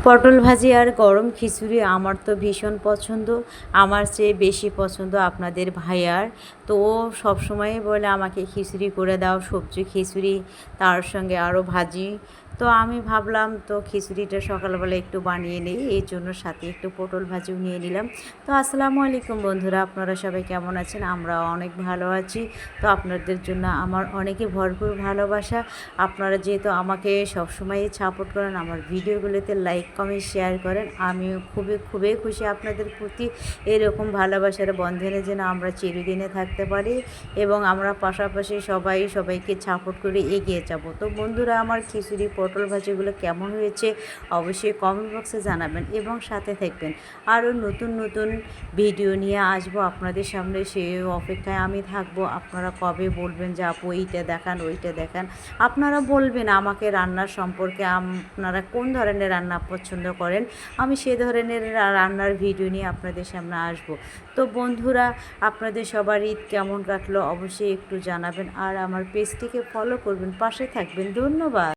পটল ভাজি আর গরম খিচুড়ি আমার তো ভীষণ পছন্দ। আমার চেয়ে বেশি পছন্দ আপনাদের ভাইয়ার। তো ও সবসময়ই বলে আমাকে খিচুড়ি করে দাও, সবজি খিচুড়ি, তার সঙ্গে আরও ভাজি। তো আমি ভাবলাম তো খিচুড়িটা সকালবেলা একটু বানিয়ে নিই, এই জন্য সাথে একটু পটল ভাজিও নিয়ে নিলাম। তো আসসালামু আলাইকুম বন্ধুরা, আপনারা সবাই কেমন আছেন? আমরা অনেক ভালো আছি। তো আপনাদের জন্য আমার অনেকে ভরপুর ভালোবাসা। আপনারা যেহেতু আমাকে সবসময়ই সাপোর্ট করেন, আমার ভিডিওগুলোতে লাইক কমেন্ট শেয়ার করেন, আমিও খুবই খুবই খুশি আপনাদের প্রতি। এরকম ভালোবাসার বন্ধনে যেন আমরা চিরদিনে থাকতে পারি এবং আমরা পাশাপাশি সবাই সবাইকে সাপোর্ট করে এগিয়ে যাব। তো বন্ধুরা, আমার খিচুড়ি পটল ভাজিগুলো কেমন হয়েছে অবশ্যই কমেন্ট বক্সে জানাবেন এবং সাথে থাকবেন। আরও নতুন নতুন ভিডিও নিয়ে আসবো আপনাদের সামনে, সেই অপেক্ষায় আমি থাকবো। আপনারা কবে বলবেন যে আপু এইটা দেখান ওইটা দেখান, আপনারা বলবেন আমাকে রান্নার সম্পর্কে, আপনারা কোন ধরনের রান্না পছন্দ করেন, আমি সে ধরনের রান্নার ভিডিও নিয়ে আপনাদের সামনে আসব। তো বন্ধুরা, আপনাদের সবার ঈদ কেমন কাটলো অবশ্যই একটু জানাবেন আর আমার পেজটিকে ফলো করবেন, পাশে থাকবেন। ধন্যবাদ।